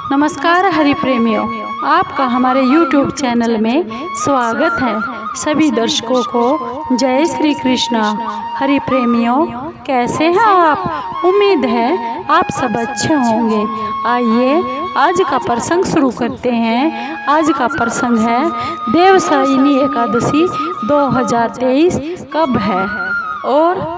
नमस्कार हरि प्रेमियों, आपका हमारे YouTube चैनल में स्वागत है। सभी दर्शकों को जय श्री कृष्णा। हरि प्रेमियों, कैसे हैं आप? उम्मीद है आप सब अच्छे होंगे। आइए आज का प्रसंग शुरू करते हैं। आज का प्रसंग है देवशयनी एकादशी 2023 कब है और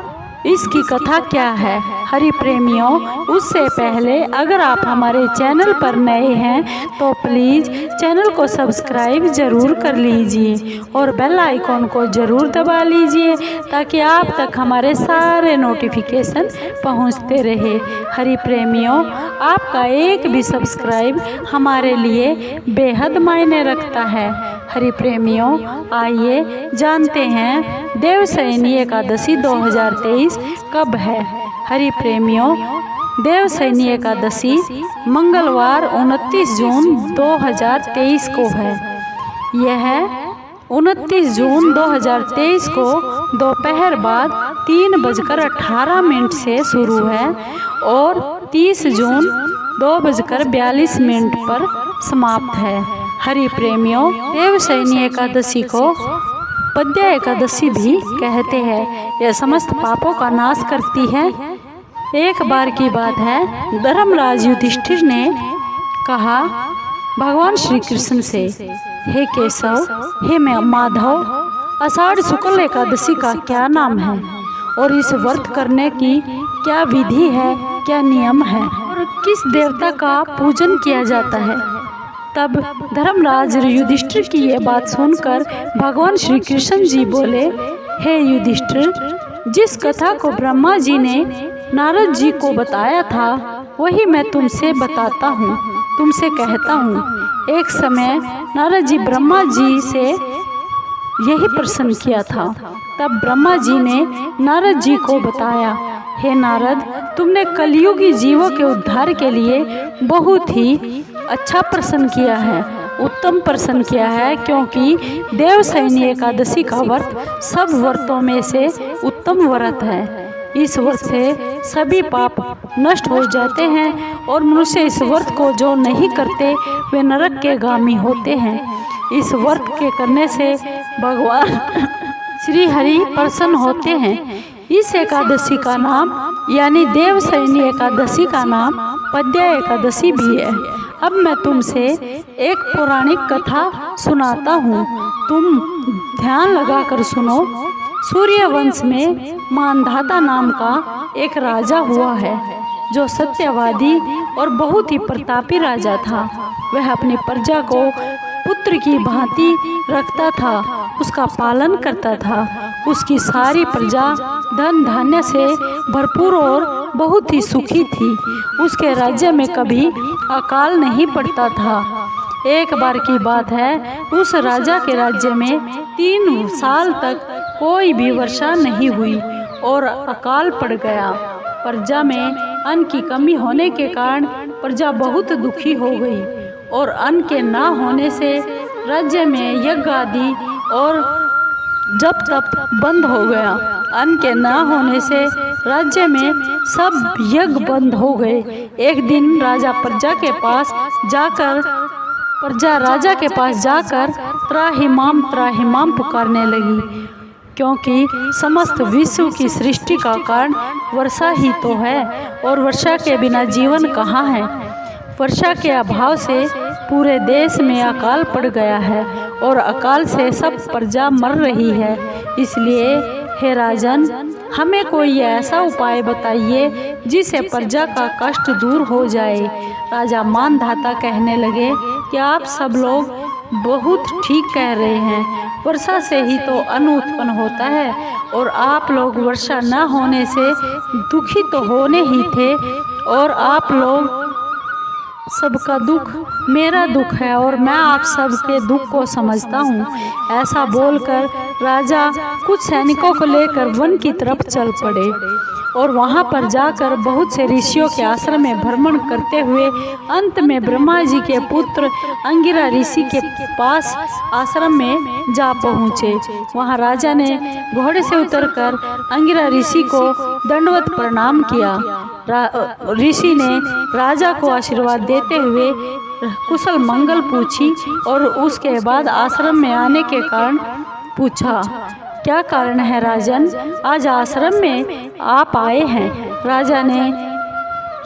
इसकी कथा क्या है। हरि प्रेमियों, उससे पहले अगर आप हमारे चैनल पर नए हैं तो प्लीज़ चैनल को सब्सक्राइब ज़रूर कर लीजिए और बेल आइकॉन को ज़रूर दबा लीजिए ताकि आप तक हमारे सारे नोटिफिकेशन पहुंचते रहे। हरि प्रेमियों, आपका एक भी सब्सक्राइब हमारे लिए बेहद मायने रखता है। हरि प्रेमियों, आइए जानते हैं देवशयनी एकादशी 2023 कब है। हरि प्रेमियों, देवशयनी एकादशी मंगलवार 29 जून 2023 को है। यह 29 जून 2023 को दोपहर बाद 3:18 से शुरू है और 30 जून 2:42 पर समाप्त है। हरि प्रेमियों, देवशयनी एकादशी को पद्या एकादशी भी कहते हैं। यह समस्त पापों का नाश करती है। एक बार की बात है, धर्मराज युधिष्ठिर ने कहा भगवान श्री कृष्ण से, हे केशव, हे माधव, आषाढ़ शुक्ल एकादशी का क्या नाम है और इस व्रत करने की क्या विधि है, क्या नियम है और किस देवता का पूजन किया जाता है। तब धर्मराज युधिष्ठिर की ये बात सुनकर भगवान श्री कृष्ण जी बोले, हे युधिष्ठिर, जिस कथा को ब्रह्मा जी ने नारद जी को बताया था वही मैं तुमसे बताता हूँ, तुमसे कहता हूँ। एक समय नारद जी ब्रह्मा जी से यही प्रश्न किया था। तब ब्रह्मा जी ने नारद जी को बताया, हे नारद, तुमने कलयुगी जीवों के उद्धार के लिए बहुत ही अच्छा प्रश्न किया है, उत्तम प्रश्न किया है, क्योंकि देवशयनी एकादशी का व्रत सब व्रतों में से उत्तम व्रत है। इस व्रत से सभी पाप नष्ट हो जाते हैं और मनुष्य इस व्रत को जो नहीं करते वे नरक के गामी होते हैं। इस व्रत के करने से भगवान श्री हरि प्रसन्न होते हैं। इस एकादशी का नाम यानी देवशयनी एकादशी का नाम पद्या एकादशी भी है। अब मैं तुमसे एक पौराणिक कथा सुनाता हूँ, तुम ध्यान लगाकर सुनो। सूर्यवंश में मानधाता नाम का एक राजा हुआ है जो सत्यवादी और बहुत ही प्रतापी राजा था। वह अपनी प्रजा को पुत्र की भांति रखता था, उसका पालन करता था। उसकी सारी प्रजा धन धान्य से भरपूर और बहुत ही सुखी थी। उसके राज्य में कभी अकाल नहीं पड़ता था। एक बार की बात है, उस राजा के राज्य में 3 साल तक कोई भी वर्षा नहीं हुई और अकाल पड़ गया। प्रजा में अन्न की कमी होने के कारण प्रजा बहुत दुखी हो गई और अन्न के ना होने से राज्य में यज्ञ आदि और जप तप बंद हो गया। अन्न के ना होने से राज्य में सब यज्ञ बंद हो गए। एक दिन राजा प्रजा के पास जाकर त्राहिमाम पुकारने लगी, क्योंकि समस्त विश्व की सृष्टि का कारण वर्षा ही तो है और वर्षा के बिना जीवन कहाँ है। वर्षा के अभाव से पूरे देश में अकाल पड़ गया है और अकाल से सब प्रजा मर रही है। इसलिए हे राजन, हमें कोई ऐसा उपाय बताइए जिससे प्रजा का कष्ट दूर हो जाए। राजा मानधाता कहने लगे कि आप सब लोग बहुत ठीक कह रहे हैं। वर्षा से ही तो अन्न उत्पन्न होता है और आप लोग वर्षा न होने से दुखी तो होने ही थे और आप लोग सबका दुख मेरा दुख है और मैं आप सबके दुख को समझता हूँ। ऐसा बोलकर राजा कुछ सैनिकों को लेकर वन की तरफ चल पड़े। और वहाँ पर जाकर बहुत से ऋषियों के आश्रम में भ्रमण करते हुए अंत में ब्रह्मा जी के पुत्र अंगिरा ऋषि के पास आश्रम में जा पहुँचे। वहाँ राजा ने घोड़े से उतरकर अंगिरा ऋषि को दंडवत प्रणाम किया। ऋषि ने राजा को आशीर्वाद देते हुए कुशल मंगल पूछी और उसके बाद आश्रम में आने के कारण पूछा, क्या कारण है राजन, आज आश्रम में आप आए हैं। राजा ने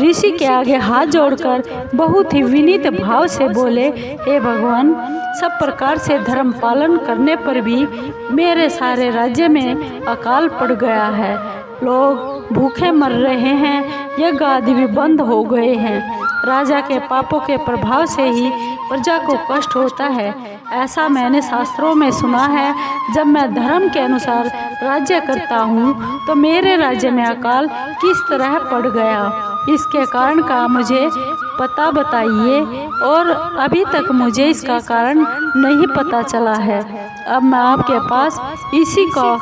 ऋषि के आगे हाथ जोड़कर बहुत ही विनीत भाव से बोले, हे भगवान, सब प्रकार से धर्म पालन करने पर भी मेरे सारे राज्य में अकाल पड़ गया है। लोग भूखे मर रहे हैं, यज्ञ आदि भी बंद हो गए हैं। राजा के पापों के प्रभाव से ही प्रजा को कष्ट होता है, ऐसा मैंने शास्त्रों में सुना है। जब मैं धर्म के अनुसार राज्य करता हूँ तो मेरे राज्य में अकाल किस तरह पड़ गया, इसके कारण का मुझे पता बताइए, और अभी तक मुझे इसका कारण नहीं पता चला है। अब मैं आपके पास इसी का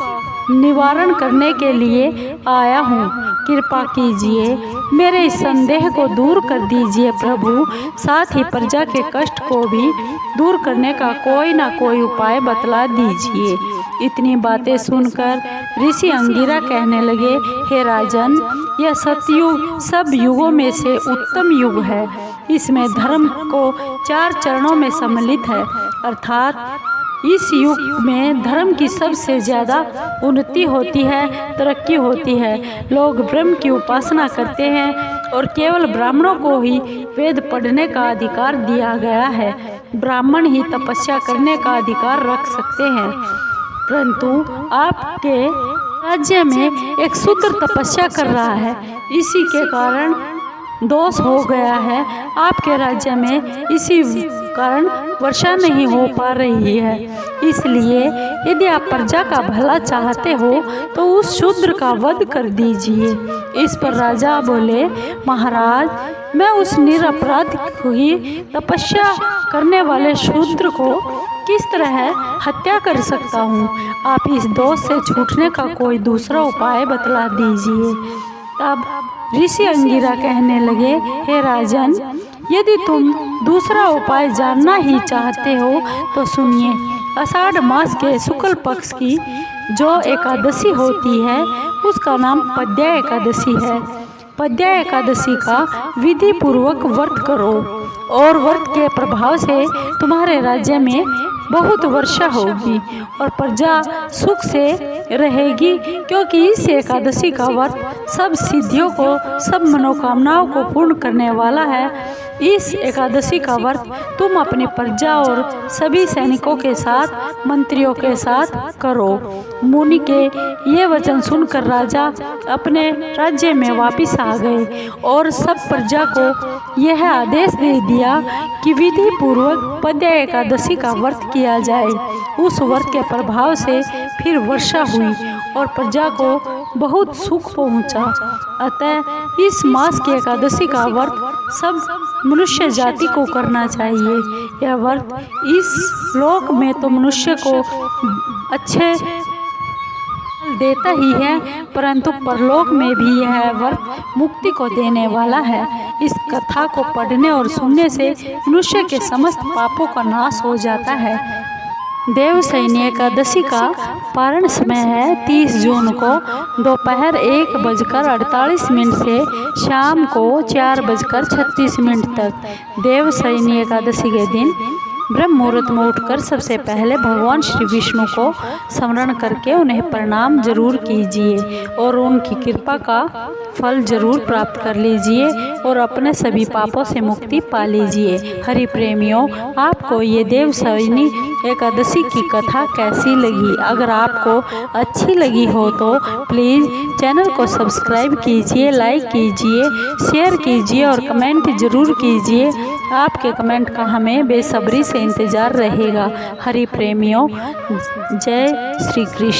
निवारण करने के लिए आया हूँ, कृपा कीजिए, मेरे इस संदेह को दूर कर दीजिए प्रभु। साथ ही प्रजा के कष्ट को भी दूर करने का कोई ना कोई उपाय बतला दीजिए। इतनी बातें सुनकर ऋषि अंगिरा कहने लगे, हे राजन, यह सतयुग सब युगों में से उत्तम युग है। इसमें धर्म को 4 चरणों में सम्मिलित है, अर्थात इस युग में धर्म की सबसे ज़्यादा उन्नति होती है, तरक्की होती है। लोग ब्रह्म की उपासना करते हैं और केवल ब्राह्मणों को ही वेद पढ़ने का अधिकार दिया गया है। ब्राह्मण ही तपस्या करने का अधिकार रख सकते हैं, परंतु आपके राज्य में एक शूद्र तपस्या कर रहा है, इसी के कारण दोष हो गया है। आपके राज्य में इसी कारण वर्षा नहीं हो पा रही है। इसलिए यदि आप प्रजा का भला चाहते हो तो उस शूद्र का वध कर दीजिए। इस पर राजा बोले, महाराज, मैं उस निरपराध ही तपस्या करने वाले शूद्र को किस तरह हत्या कर सकता हूँ। आप इस दोष से छूटने का कोई दूसरा उपाय बतला दीजिए। तब ऋषि अंगिरा कहने लगे, हे राजन, यदि तुम दूसरा उपाय जानना ही चाहते हो तो सुनिए। आषाढ़ मास के शुक्ल पक्ष की जो एकादशी होती है उसका नाम पद्या एकादशी है। पद्या एकादशी का विधि पूर्वक व्रत करो और व्रत के प्रभाव से तुम्हारे राज्य में बहुत वर्षा होगी और प्रजा सुख से रहेगी, क्योंकि इस एकादशी का व्रत सब सिद्धियों को, सब मनोकामनाओं को पूर्ण करने वाला है। इस एकादशी का व्रत तुम अपनी प्रजा और सभी सैनिकों के साथ, मंत्रियों के साथ करो। मुनि के ये वचन सुनकर राजा अपने राज्य में वापिस आ गए और सब प्रजा को यह आदेश दे दिया कि विधि पूर्वक पद्या एकादशी का व्रत किया जाए। उस व्रत के प्रभाव से फिर वर्षा हुई और प्रजा को बहुत सुख पहुंचा। अतः इस मास की एकादशी का व्रत सब मनुष्य जाति को करना चाहिए। यह व्रत इस लोक में तो मनुष्य को अच्छे देता ही है, परंतु परलोक में भी यह व्रत मुक्ति को देने वाला है। इस कथा को पढ़ने और सुनने से मनुष्य के समस्त पापों का नाश हो जाता है। देवशयनी एकादशी का पारण समय है 30 जून को दोपहर 1:48 से शाम को 4:36 तक। देवशयनी एकादशी के दिन ब्रह्म मुहूर्त में उठकर सबसे पहले भगवान श्री विष्णु को स्मरण करके उन्हें प्रणाम जरूर कीजिए और उनकी कृपा का फल जरूर प्राप्त कर लीजिए और अपने सभी पापों से मुक्ति पा लीजिए। हरि प्रेमियों, आपको ये देवशयनी एकादशी की कथा कैसी लगी? अगर आपको अच्छी लगी हो तो प्लीज़ चैनल को सब्सक्राइब कीजिए, लाइक कीजिए, शेयर कीजिए और कमेंट ज़रूर कीजिए। आपके कमेंट का हमें बेसब्री से इंतज़ार रहेगा। हरि प्रेमियों, जय श्री कृष्ण।